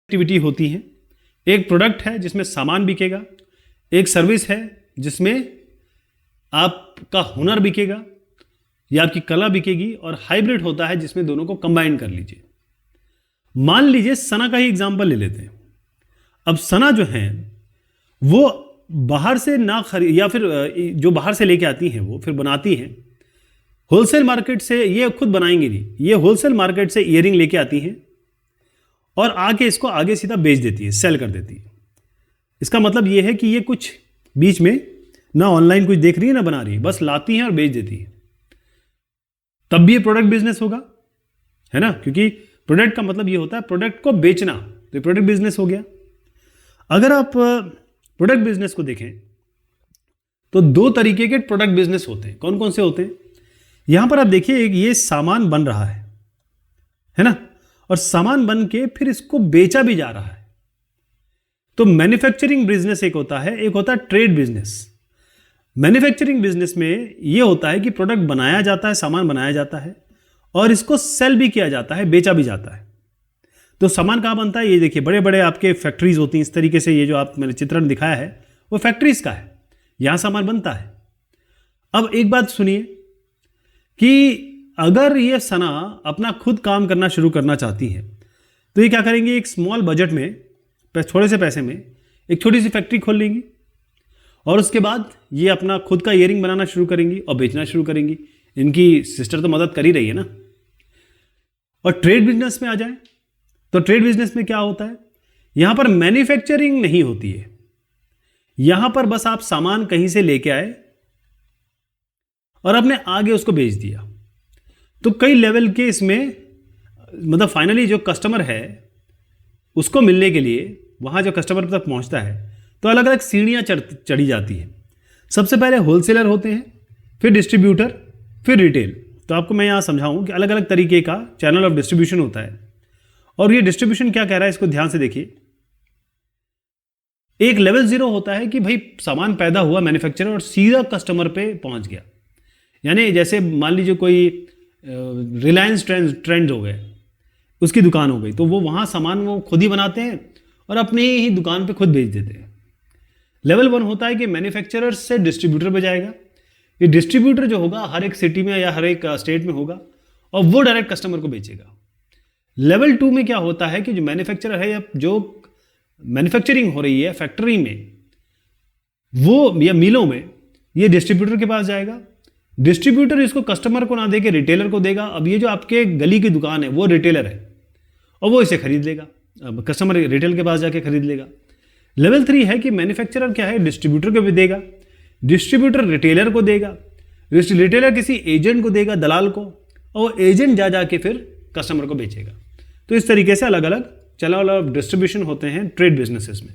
Activity होती हैं। एक प्रोडक्ट है जिसमें सामान बिकेगा, एक सर्विस है जिसमें आपका हुनर बिकेगा या आपकी कला बिकेगी, और हाइब्रिड होता है जिसमें दोनों को कंबाइन कर लीजिए। मान लीजिए सना का ही एग्जांपल ले लेते हैं। अब सना जो है वो बाहर से ना खरीद, या फिर जो बाहर से लेके आती हैं वो फिर बनाती हैं होलसेल मार्केट से। ये खुद बनाएंगी नहीं, ये होलसेल मार्केट से ईयरिंग लेके आती हैं और आके इसको आगे सीधा बेच देती है, सेल कर देती है। इसका मतलब ये है कि ये कुछ बीच में ना ऑनलाइन कुछ देख रही है ना बना रही है, बस लाती हैं और बेच देती है। तब भी ये प्रोडक्ट बिजनेस होगा, है ना, क्योंकि प्रोडक्ट का मतलब ये होता है प्रोडक्ट को बेचना, तो प्रोडक्ट बिजनेस हो गया। अगर आप प्रोडक्ट बिजनेस को देखें तो दो तरीके के प्रोडक्ट बिजनेस होते हैं। कौन कौन से होते हैं? यहां पर आप देखिए, ये सामान बन रहा है ना, और सामान बन के फिर इसको बेचा भी जा रहा है। तो मैन्युफैक्चरिंग बिजनेस एक होता है, एक होता है ट्रेड बिजनेस। मैन्युफैक्चरिंग बिजनेस में यह होता है कि प्रोडक्ट बनाया जाता है, सामान बनाया जाता है और इसको सेल भी किया जाता है, बेचा भी जाता है। तो सामान कहां बनता है? ये देखिए, बड़े बड़े आपके फैक्ट्रीज होती हैं इस तरीके से। ये जो आप मैंने चित्रण दिखाया है वो फैक्ट्रीज का है, यहां सामान बनता है। अब एक बात सुनिए कि अगर ये सना अपना खुद काम करना शुरू करना चाहती है तो ये क्या करेंगे? एक स्मॉल बजट में, थोड़े से पैसे में एक छोटी सी फैक्ट्री खोल लेंगी और उसके बाद ये अपना खुद का ईयरिंग बनाना शुरू करेंगी और बेचना शुरू करेंगी। इनकी सिस्टर तो मदद कर ही रही है ना। और ट्रेड बिजनेस में आ जाए तो ट्रेड बिजनेस में क्या होता है? यहां पर मैन्युफैक्चरिंग नहीं होती है, यहां पर बस आप सामान कहीं से लेके आए और अपने आगे उसको बेच दिया। तो कई लेवल के इसमें, मतलब फाइनली जो कस्टमर है उसको मिलने के लिए वहां जो कस्टमर तक पहुंचता है तो अलग अलग सीढ़ियां चढ़ी जाती हैं। सबसे पहले होलसेलर होते हैं, फिर डिस्ट्रीब्यूटर, फिर रिटेल। तो आपको मैं यहां समझाऊं कि अलग अलग तरीके का चैनल ऑफ डिस्ट्रीब्यूशन होता है। और ये डिस्ट्रीब्यूशन क्या कह रहा है इसको ध्यान से देखिए। एक लेवल 0 होता है कि भाई सामान पैदा हुआ मैन्युफैक्चरर और सीधा कस्टमर पे पहुंच गया। यानी जैसे मान लीजिए कोई रिलायंस ट्रेंड हो गए, उसकी दुकान हो गई, तो वो वहां सामान वो खुद ही बनाते हैं और अपने ही दुकान पे खुद बेच देते हैं। लेवल 1 होता है कि मैन्युफैक्चरर से डिस्ट्रीब्यूटर पे जाएगा। ये डिस्ट्रीब्यूटर जो होगा हर एक सिटी में या हर एक स्टेट में होगा और वो डायरेक्ट कस्टमर को बेचेगा। लेवल 2 में क्या होता है कि जो मैन्युफैक्चरर है या जो मैन्युफैक्चरिंग हो रही है फैक्ट्री में वो या मिलों में, ये डिस्ट्रीब्यूटर के पास जाएगा। डिस्ट्रीब्यूटर इसको कस्टमर को ना देके रिटेलर को देगा। अब ये जो आपके गली की दुकान है वो रिटेलर है और वो इसे खरीद लेगा, अब कस्टमर रिटेल के पास जाके खरीद लेगा। लेवल 3 है कि मैन्युफैक्चरर क्या है, डिस्ट्रीब्यूटर को भी देगा, डिस्ट्रीब्यूटर रिटेलर को देगा, रिटेलर किसी एजेंट को देगा, दलाल को, और एजेंट जा जाके फिर कस्टमर को बेचेगा। तो इस तरीके से अलग अलग चैनल ऑफ डिस्ट्रीब्यूशन होते हैं ट्रेड बिजनेसेस में।